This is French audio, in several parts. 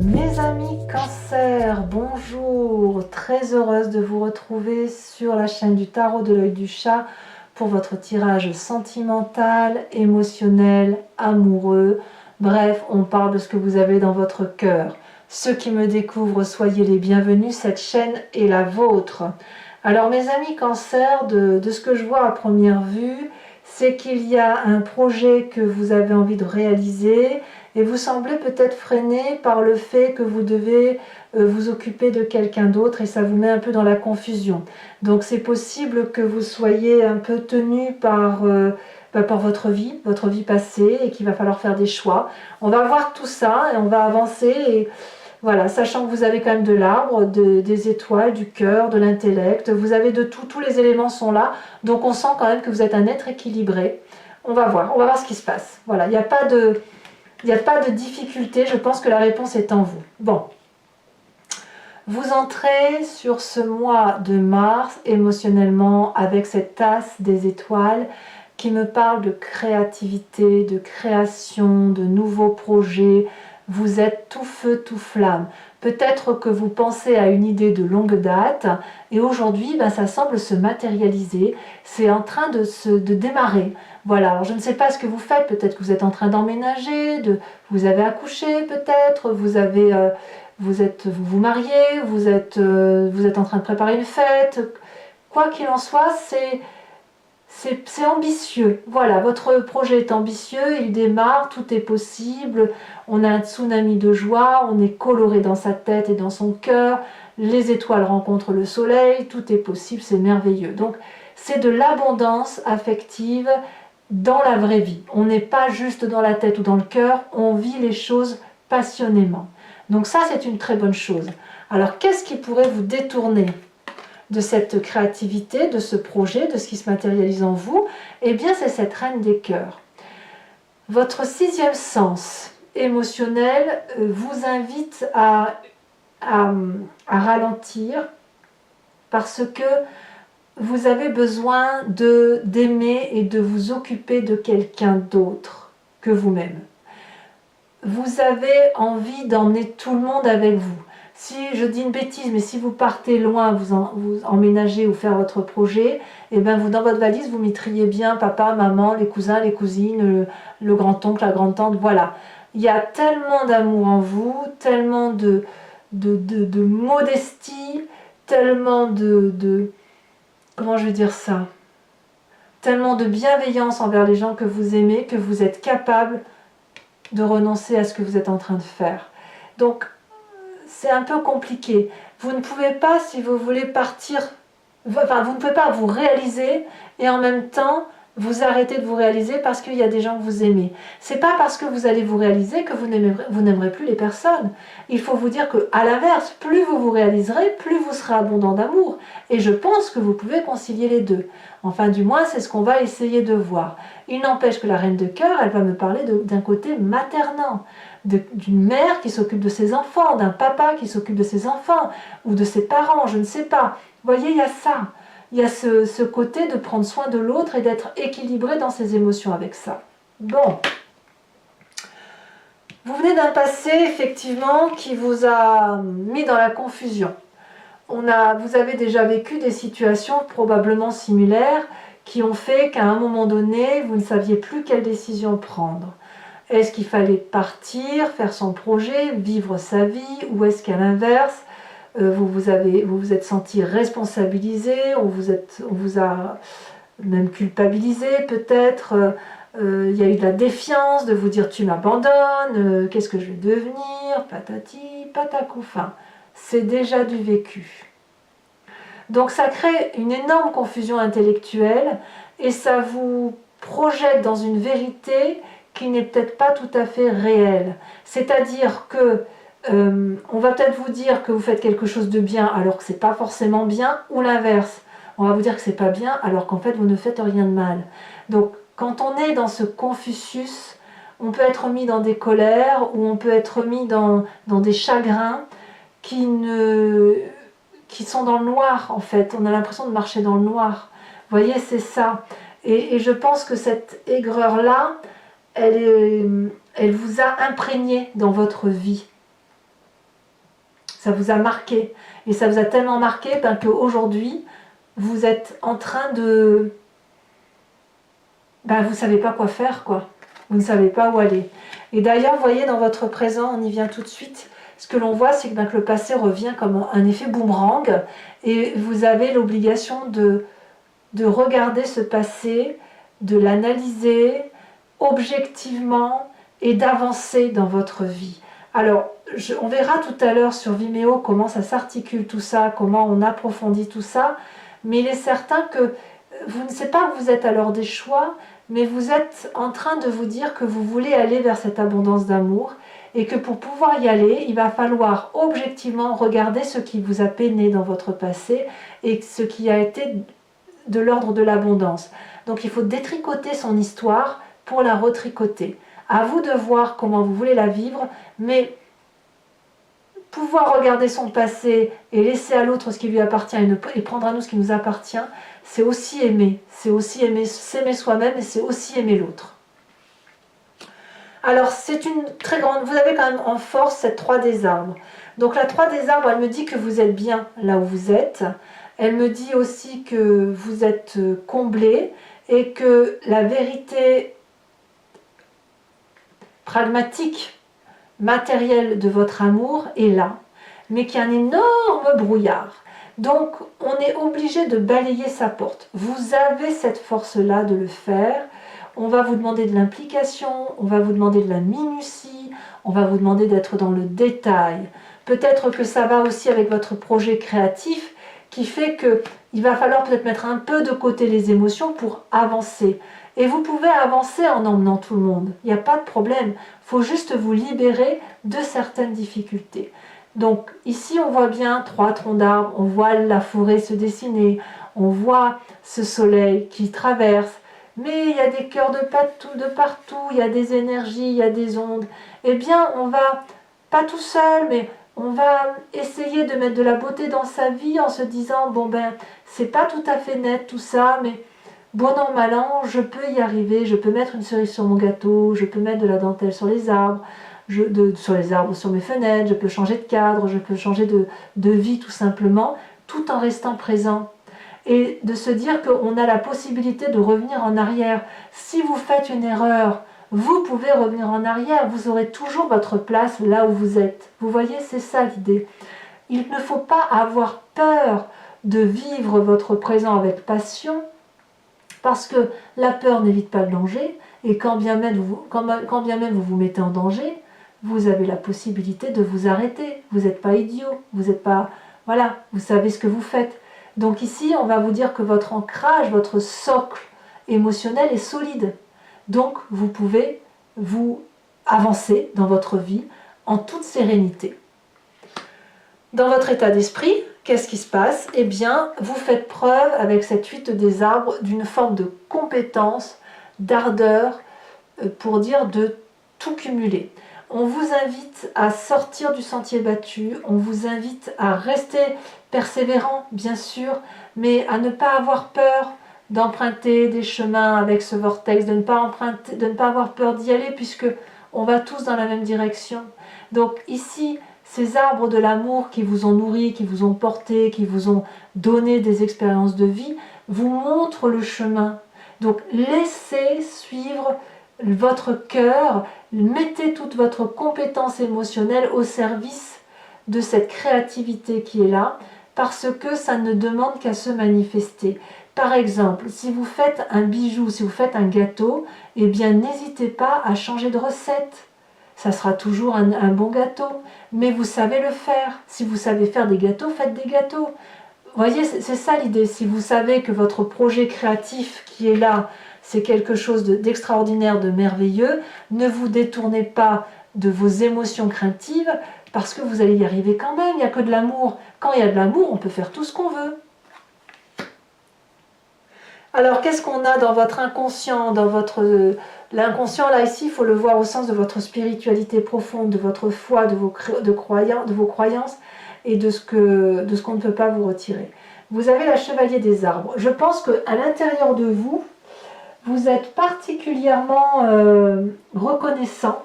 Mes amis Cancer, bonjour, très heureuse de vous retrouver sur la chaîne du Tarot de l'Œil du Chat pour votre tirage sentimental, émotionnel, amoureux. Bref, on parle de ce que vous avez dans votre cœur. Ceux qui me découvrent, soyez les bienvenus, cette chaîne est la vôtre. Alors mes amis Cancer, de ce que je vois à première vue, c'est qu'il y a un projet que vous avez envie de réaliser et vous semblez peut-être freiné par le fait que vous devez vous occuper de quelqu'un d'autre et ça vous met un peu dans la confusion. Donc c'est possible que vous soyez un peu tenu par votre vie passée et qu'il va falloir faire des choix. On va voir tout ça et on va avancer et voilà, sachant que vous avez quand même de l'arbre, des étoiles, du cœur, de l'intellect, vous avez de tout, tous les éléments sont là, donc on sent quand même que vous êtes un être équilibré. On va voir ce qui se passe. Voilà, il n'y a pas de difficulté, je pense que la réponse est en vous. Bon, vous entrez sur ce mois de mars émotionnellement avec cette tasse des étoiles qui me parle de créativité, de création, de nouveaux projets. Vous êtes tout feu, tout flamme. Peut-être que vous pensez à une idée de longue date et aujourd'hui, ça semble se matérialiser. C'est en train de démarrer. Voilà, alors je ne sais pas ce que vous faites. Peut-être que vous êtes en train d'emménager, vous avez accouché peut-être, vous vous mariez, vous êtes en train de préparer une fête. Quoi qu'il en soit, c'est ambitieux. Voilà, votre projet est ambitieux, il démarre, tout est possible. On a un tsunami de joie, on est coloré dans sa tête et dans son cœur. Les étoiles rencontrent le soleil, tout est possible, c'est merveilleux. Donc, c'est de l'abondance affective dans la vraie vie. On n'est pas juste dans la tête ou dans le cœur, on vit les choses passionnément. Donc ça, c'est une très bonne chose. Alors, qu'est-ce qui pourrait vous détourner de cette créativité, de ce projet, de ce qui se matérialise en vous? Eh bien, c'est cette reine des cœurs. Votre sixième sens émotionnel vous invite à ralentir parce que vous avez besoin d'aimer et de vous occuper de quelqu'un d'autre que vous-même. Vous avez envie d'emmener tout le monde avec vous. Si je dis une bêtise, mais si vous partez loin, vous emménagez ou faire votre projet, et bien vous dans votre valise, vous mettriez bien papa, maman, les cousins, les cousines, le grand-oncle, la grand-tante, voilà. Il y a tellement d'amour en vous, tellement de modestie, tellement comment je vais dire ça, tellement de bienveillance envers les gens que vous aimez, que vous êtes capable de renoncer à ce que vous êtes en train de faire. Donc, c'est un peu compliqué. Vous ne pouvez pas, si vous voulez partir, vous ne pouvez pas vous réaliser et en même temps vous arrêter de vous réaliser parce qu'il y a des gens que vous aimez. C'est pas parce que vous allez vous réaliser que vous n'aimerez plus les personnes. Il faut vous dire que, à l'inverse, plus vous vous réaliserez, plus vous serez abondant d'amour. Et je pense que vous pouvez concilier les deux. Enfin, du moins, c'est ce qu'on va essayer de voir. Il n'empêche que la reine de cœur, elle va me parler d'un côté maternant, d'une mère qui s'occupe de ses enfants, d'un papa qui s'occupe de ses enfants, ou de ses parents, je ne sais pas. Vous voyez, il y a ça. Il y a ce côté de prendre soin de l'autre et d'être équilibré dans ses émotions avec ça. Bon. Vous venez d'un passé, effectivement, qui vous a mis dans la confusion. Vous avez déjà vécu des situations probablement similaires qui ont fait qu'à un moment donné, vous ne saviez plus quelle décision prendre. Est-ce qu'il fallait partir, faire son projet, vivre sa vie, ou est-ce qu'à l'inverse, vous vous êtes senti responsabilisé, on vous a même culpabilisé peut-être, il y a eu de la défiance, de vous dire tu m'abandonnes, qu'est-ce que je vais devenir, patati, patacou, enfin, c'est déjà du vécu. Donc ça crée une énorme confusion intellectuelle et ça vous projette dans une vérité qui n'est peut-être pas tout à fait réelle. C'est-à-dire que on va peut-être vous dire que vous faites quelque chose de bien alors que c'est pas forcément bien, ou l'inverse. On va vous dire que c'est pas bien alors qu'en fait vous ne faites rien de mal. Donc quand on est dans ce Confucius, on peut être mis dans des colères ou on peut être mis dans des chagrins qui sont dans le noir en fait. On a l'impression de marcher dans le noir. Vous voyez, c'est ça. Et je pense que cette aigreur-là, elle vous a imprégné dans votre vie. ça vous a marqué. Et ça vous a tellement marqué qu'aujourd'hui, vous êtes en train de... vous ne savez pas quoi faire, quoi. Vous ne savez pas où aller. Et d'ailleurs, vous voyez, dans votre présent, on y vient tout de suite. Ce que l'on voit, c'est que le passé revient comme un effet boomerang. Et vous avez l'obligation de regarder ce passé, de l'analyser objectivement et d'avancer dans votre vie. Alors, on verra tout à l'heure sur Vimeo comment ça s'articule tout ça, comment on approfondit tout ça, mais il est certain que vous ne savez pas que vous êtes à l'heure des choix, mais vous êtes en train de vous dire que vous voulez aller vers cette abondance d'amour et que pour pouvoir y aller, il va falloir objectivement regarder ce qui vous a peiné dans votre passé et ce qui a été de l'ordre de l'abondance. Donc il faut détricoter son histoire pour la retricoter. À vous de voir comment vous voulez la vivre, mais pouvoir regarder son passé et laisser à l'autre ce qui lui appartient et prendre à nous ce qui nous appartient, c'est aussi aimer. C'est aussi aimer, s'aimer soi-même et c'est aussi aimer l'autre. Alors c'est une très grande... Vous avez quand même en force cette 3 des arbres. Donc la 3 des arbres, elle me dit que vous êtes bien là où vous êtes. Elle me dit aussi que vous êtes comblé et que la vérité pragmatique, matérielle de votre amour est là, mais qu'il y a un énorme brouillard. Donc on est obligé de balayer sa porte. Vous avez cette force-là de le faire. On va vous demander de l'implication, on va vous demander de la minutie, on va vous demander d'être dans le détail. Peut-être que ça va aussi avec votre projet créatif, qui fait qu'il va falloir peut-être mettre un peu de côté les émotions pour avancer. Et vous pouvez avancer en emmenant tout le monde, il n'y a pas de problème. Il faut juste vous libérer de certaines difficultés. Donc ici on voit bien 3 troncs d'arbres, on voit la forêt se dessiner, on voit ce soleil qui traverse, mais il y a des cœurs de partout, il y a des énergies, il y a des ondes. Eh bien on va, pas tout seul, mais on va essayer de mettre de la beauté dans sa vie en se disant, c'est pas tout à fait net tout ça, mais bon an, mal an, je peux y arriver, je peux mettre une cerise sur mon gâteau, je peux mettre de la dentelle sur les arbres, sur mes fenêtres, je peux changer de cadre, je peux changer de vie tout simplement, tout en restant présent. Et de se dire qu'on a la possibilité de revenir en arrière. Si vous faites une erreur, vous pouvez revenir en arrière, vous aurez toujours votre place là où vous êtes. Vous voyez, c'est ça l'idée. Il ne faut pas avoir peur de vivre votre présent avec passion, parce que la peur n'évite pas le danger, et quand bien même vous vous mettez en danger, vous avez la possibilité de vous arrêter. Vous n'êtes pas idiot, vous n'êtes pas... Voilà, vous savez ce que vous faites. Donc ici, on va vous dire que votre ancrage, votre socle émotionnel est solide. Donc vous pouvez vous avancer dans votre vie en toute sérénité. Dans votre état d'esprit, qu'est-ce qui se passe? Eh bien, vous faites preuve avec cette 8 des arbres d'une forme de compétence, d'ardeur, pour dire de tout cumuler. On vous invite à sortir du sentier battu, on vous invite à rester persévérant, bien sûr, mais à ne pas avoir peur d'emprunter des chemins avec ce vortex, de ne pas avoir peur d'y aller, puisque on va tous dans la même direction. Donc ici, ces arbres de l'amour qui vous ont nourri, qui vous ont porté, qui vous ont donné des expériences de vie, vous montrent le chemin. Donc laissez suivre votre cœur, mettez toute votre compétence émotionnelle au service de cette créativité qui est là, parce que ça ne demande qu'à se manifester. Par exemple, si vous faites un bijou, si vous faites un gâteau, eh bien n'hésitez pas à changer de recette. Ça sera toujours un bon gâteau, mais vous savez le faire. Si vous savez faire des gâteaux, faites des gâteaux. Vous voyez, c'est ça l'idée. Si vous savez que votre projet créatif qui est là, c'est quelque chose d'extraordinaire, de merveilleux, ne vous détournez pas de vos émotions craintives, parce que vous allez y arriver quand même. Il n'y a que de l'amour. Quand il y a de l'amour, on peut faire tout ce qu'on veut. Alors, qu'est-ce qu'on a dans votre inconscient, L'inconscient, là, ici, il faut le voir au sens de votre spiritualité profonde, de votre foi, de vos croyances et de ce qu'on ne peut pas vous retirer. Vous avez la chevalier des arbres. Je pense qu'à l'intérieur de vous, vous êtes particulièrement reconnaissant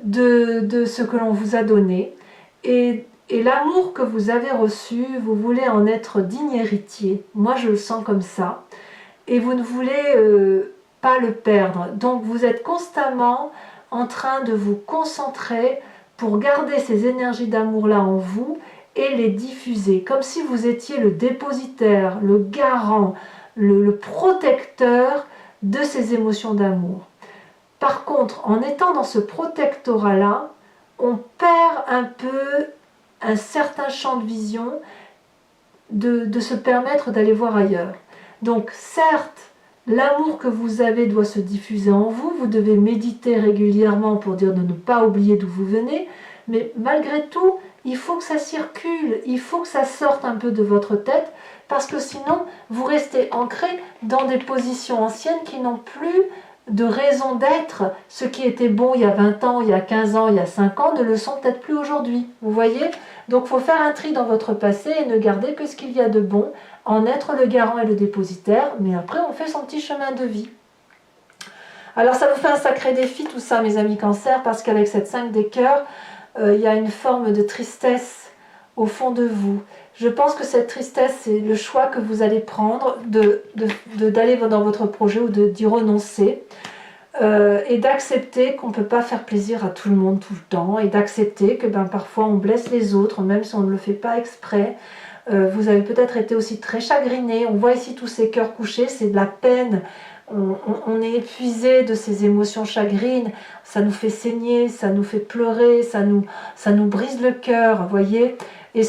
de ce que l'on vous a donné et Et l'amour que vous avez reçu, vous voulez en être digne héritier. Moi, je le sens comme ça. Et vous ne voulez pas le perdre. Donc, vous êtes constamment en train de vous concentrer pour garder ces énergies d'amour-là en vous et les diffuser. Comme si vous étiez le dépositaire, le garant, le protecteur de ces émotions d'amour. Par contre, en étant dans ce protectorat-là, on perd un peu un certain champ de vision de se permettre d'aller voir ailleurs. Donc certes, l'amour que vous avez doit se diffuser en vous, vous devez méditer régulièrement pour dire de ne pas oublier d'où vous venez, mais malgré tout, il faut que ça circule, il faut que ça sorte un peu de votre tête, parce que sinon, vous restez ancré dans des positions anciennes qui n'ont plus de raison d'être. Ce qui était bon il y a 20 ans, il y a 15 ans, il y a 5 ans, ne le sont peut-être plus aujourd'hui. Vous voyez? Donc il faut faire un tri dans votre passé et ne garder que ce qu'il y a de bon, en être le garant et le dépositaire, mais après on fait son petit chemin de vie. Alors ça vous fait un sacré défi tout ça, mes amis Cancer, parce qu'avec cette 5 des cœurs, il y a une forme de tristesse au fond de vous. Je pense que cette tristesse, c'est le choix que vous allez prendre d'aller dans votre projet ou d'y renoncer. Et d'accepter qu'on ne peut pas faire plaisir à tout le monde tout le temps, et d'accepter que parfois on blesse les autres, même si on ne le fait pas exprès. Vous avez peut-être été aussi très chagriné. On voit ici tous ces cœurs couchés, c'est de la peine. On est épuisé de ces émotions chagrines, ça nous fait saigner, ça nous fait pleurer, ça nous brise le cœur, voyez. Et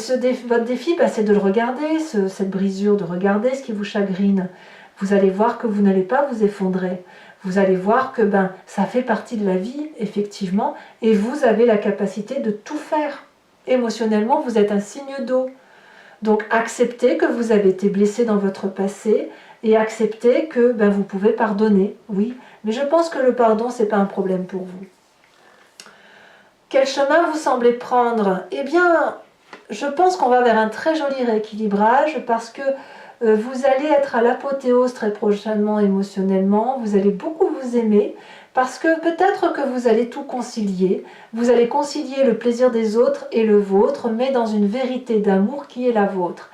votre défi, c'est de le regarder, cette brisure, de regarder ce qui vous chagrine. Vous allez voir que vous n'allez pas vous effondrer. Vous allez voir que ça fait partie de la vie, effectivement, et vous avez la capacité de tout faire. Émotionnellement, vous êtes un signe d'eau. Donc acceptez que vous avez été blessé dans votre passé et acceptez que vous pouvez pardonner, oui. Mais je pense que le pardon, ce n'est pas un problème pour vous. Quel chemin vous semblez prendre? Eh bien, je pense qu'on va vers un très joli rééquilibrage parce que vous allez être à l'apothéose très prochainement émotionnellement, vous allez beaucoup vous aimer parce que peut-être que vous allez tout concilier, vous allez concilier le plaisir des autres et le vôtre, mais dans une vérité d'amour qui est la vôtre.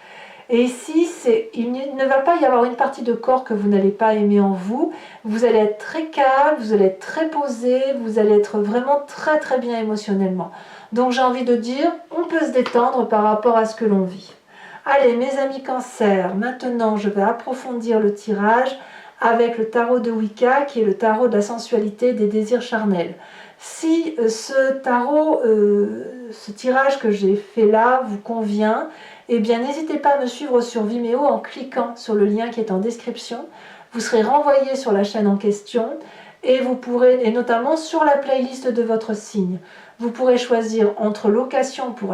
Et ici, il ne va pas y avoir une partie de corps que vous n'allez pas aimer en vous, vous allez être très calme, vous allez être très posé, vous allez être vraiment très très bien émotionnellement. Donc j'ai envie de dire, on peut se détendre par rapport à ce que l'on vit. Allez, mes amis Cancer, maintenant je vais approfondir le tirage avec le tarot de Wicca, qui est le tarot de la sensualité des désirs charnels. Si ce tarot, ce tirage que j'ai fait là vous convient, eh bien n'hésitez pas à me suivre sur Vimeo en cliquant sur le lien qui est en description. Vous serez renvoyé sur la chaîne en question et vous pourrez, et notamment sur la playlist de votre signe, vous pourrez choisir entre location pour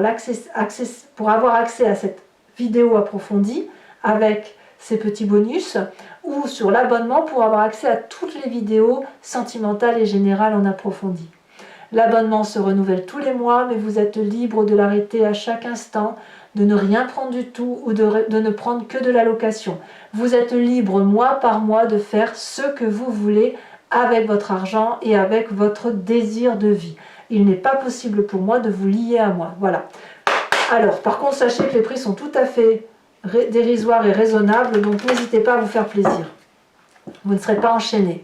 avoir accès à cette vidéo approfondie avec ces petits bonus, ou sur l'abonnement pour avoir accès à toutes les vidéos sentimentales et générales en approfondi. L'abonnement se renouvelle tous les mois, mais vous êtes libre de l'arrêter à chaque instant, de ne rien prendre du tout ou de ne prendre que de la location. Vous êtes libre mois par mois de faire ce que vous voulez avec votre argent et avec votre désir de vie. Il n'est pas possible pour moi de vous lier à moi. Voilà. Alors, par contre, sachez que les prix sont tout à fait dérisoires et raisonnables, donc n'hésitez pas à vous faire plaisir. Vous ne serez pas enchaînés.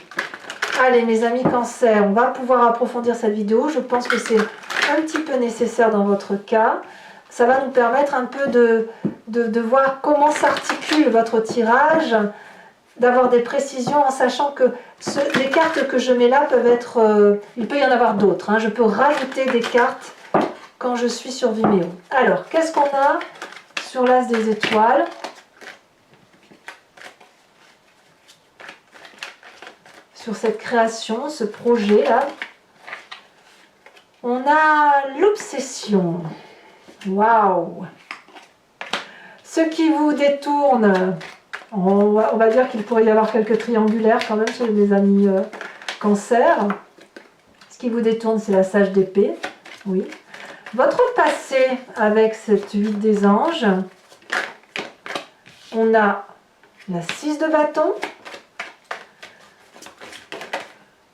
Allez, mes amis Cancer, on va pouvoir approfondir cette vidéo. Je pense que c'est un petit peu nécessaire dans votre cas. Ça va nous permettre un peu de voir comment s'articule votre tirage, d'avoir des précisions en sachant que les cartes que je mets là peuvent être... il peut y en avoir d'autres. Je peux rajouter des cartes quand je suis sur Vimeo. Alors, qu'est-ce qu'on a sur l'As des étoiles? Sur cette création, ce projet-là, on a l'obsession. Waouh! Ce qui vous détourne, on va dire qu'il pourrait y avoir quelques triangulaires quand même chez les amis Cancer. Ce qui vous détourne, c'est la sage d'épée. Oui. Votre passé avec cette 8 des anges. On a la 6 de bâton.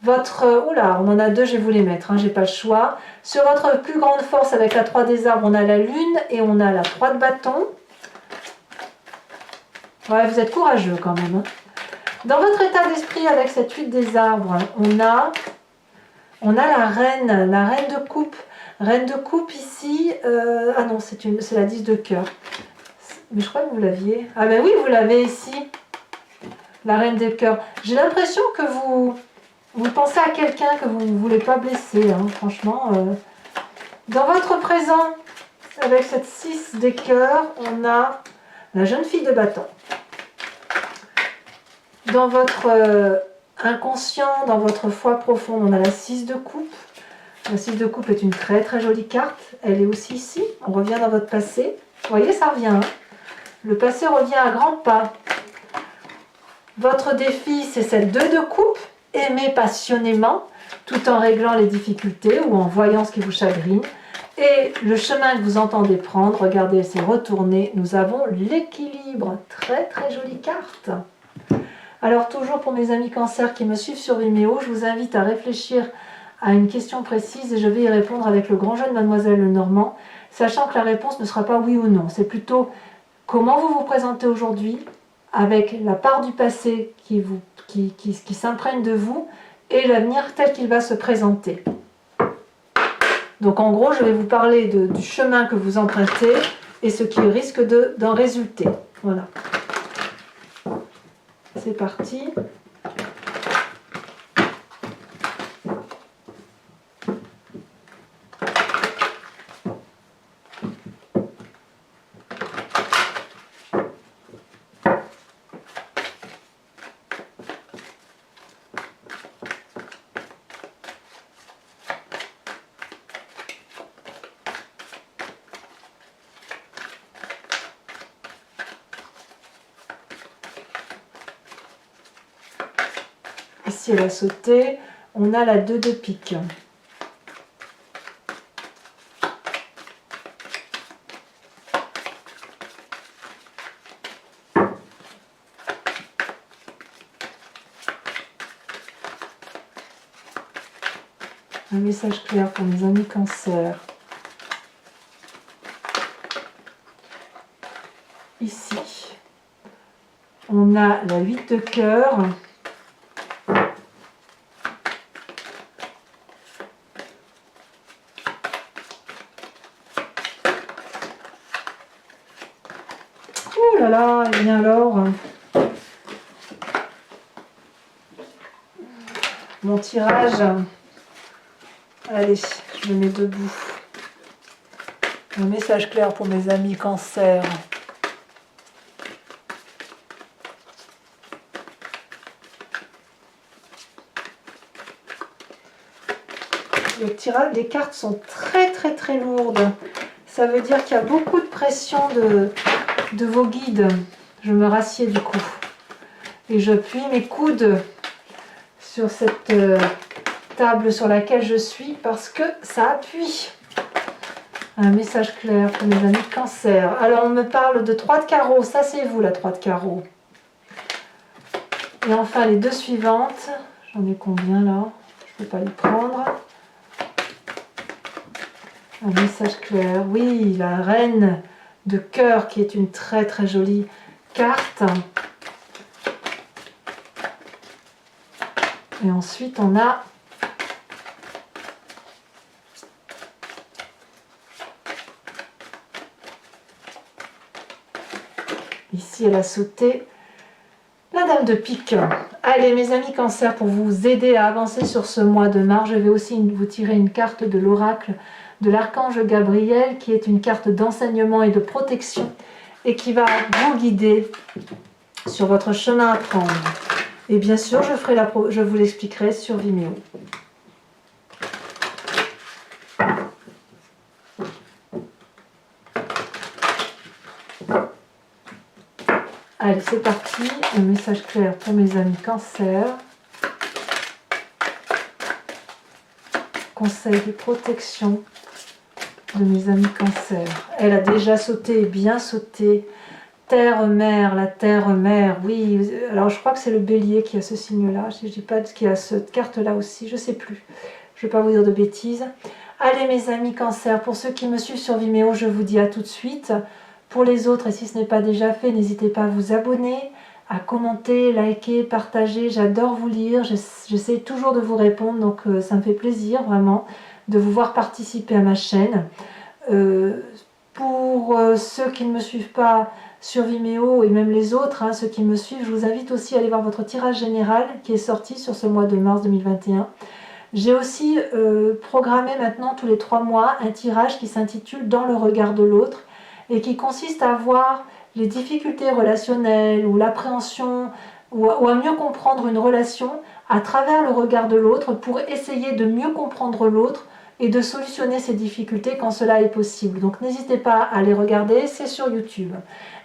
Oula, on en a deux, je vais vous les mettre, hein, j'ai pas le choix. Sur votre plus grande force avec la 3 des arbres, on a la lune et on a la 3 de bâton. Ouais, vous êtes courageux quand même. Hein. Dans votre état d'esprit avec cette 8 des arbres, on a la reine de coupe. Reine de coupe ici, ah non, c'est la 10 de cœur. Mais je crois que vous l'aviez. Ah ben oui, vous l'avez ici. La reine de cœur. J'ai l'impression que vous pensez à quelqu'un que vous ne voulez pas blesser, hein, franchement. Dans votre présent, avec cette 6 des cœurs, on a la jeune fille de bâton. Dans votre inconscient, dans votre foi profonde, on a la 6 de coupe. La 6 de coupe est une très très jolie carte. Elle est aussi ici. On revient dans votre passé. Vous voyez, ça revient. Hein. Le passé revient à grands pas. Votre défi, c'est cette 2 de coupe. Aimer passionnément, tout en réglant les difficultés ou en voyant ce qui vous chagrine. Et le chemin que vous entendez prendre, regardez, c'est retourner. Nous avons l'équilibre. Très très jolie carte. Alors toujours pour mes amis cancer qui me suivent sur Vimeo, je vous invite à réfléchir à une question précise et je vais y répondre avec le grand jeu de Mademoiselle Lenormand, sachant que la réponse ne sera pas oui ou non. C'est plutôt comment vous vous présentez aujourd'hui avec la part du passé qui s'imprègne de vous et l'avenir tel qu'il va se présenter. Donc en gros, je vais vous parler du chemin que vous empruntez et ce qui risque d'en résulter. Voilà. C'est parti. Ici, elle a sauté. On a la 2 de pique. Un message clair pour mes amis cancer. Ici, on a la 8 de cœur. Oh là là, et bien alors, mon tirage, allez, je me mets debout. Un message clair pour mes amis cancer. Les cartes sont très très très lourdes. Ça veut dire qu'il y a beaucoup de pression de vos guides. Je me rassieds du coup. Et j'appuie mes coudes sur cette table sur laquelle je suis parce que ça appuie. Un message clair pour mes amis cancer. Alors on me parle de 3 de carreau. Ça c'est vous la 3 de carreau. Et enfin les 2 suivantes. J'en ai combien là? Je ne peux pas les prendre. Un message clair. Oui, la reine de cœur qui est une très très jolie carte. Et ensuite on a ici elle a sauté la dame de pique. Allez mes amis cancer, pour vous aider à avancer sur ce mois de mars, je vais aussi vous tirer une carte de l'oracle de l'archange Gabriel qui est une carte d'enseignement et de protection et qui va vous guider sur votre chemin à prendre. Et bien sûr, je vous l'expliquerai sur Vimeo. Allez, c'est parti. Un message clair pour mes amis cancer. Conseil de protection de mes amis cancer. Elle a déjà sauté et bien sauté. Terre-mère, la terre-mère, oui. Alors je crois que c'est le bélier qui a ce signe-là, si je dis pas qui a cette carte-là aussi, je sais plus. Je ne vais pas vous dire de bêtises. Allez mes amis cancer, pour ceux qui me suivent sur Vimeo, je vous dis à tout de suite. Pour les autres, et si ce n'est pas déjà fait, n'hésitez pas à vous abonner, à commenter, liker, partager. J'adore vous lire, j'essaie toujours de vous répondre, donc ça me fait plaisir vraiment de vous voir participer à ma chaîne. Pour ceux qui ne me suivent pas sur Vimeo et même les autres, hein, ceux qui me suivent, je vous invite aussi à aller voir votre tirage général qui est sorti sur ce mois de mars 2021. J'ai aussi programmé maintenant tous les 3 mois un tirage qui s'intitule Dans le regard de l'autre et qui consiste à voir les difficultés relationnelles ou l'appréhension ou à mieux comprendre une relation à travers le regard de l'autre pour essayer de mieux comprendre l'autre et de solutionner ces difficultés quand cela est possible. Donc n'hésitez pas à les regarder, c'est sur YouTube.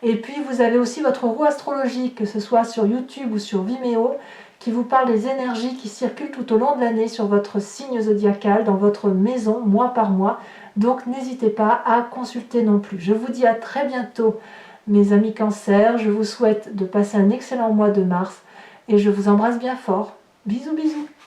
Et puis vous avez aussi votre roue astrologique, que ce soit sur YouTube ou sur Vimeo, qui vous parle des énergies qui circulent tout au long de l'année sur votre signe zodiacal, dans votre maison, mois par mois. Donc n'hésitez pas à consulter non plus. Je vous dis à très bientôt mes amis cancer, je vous souhaite de passer un excellent mois de mars et je vous embrasse bien fort. Bisous bisous.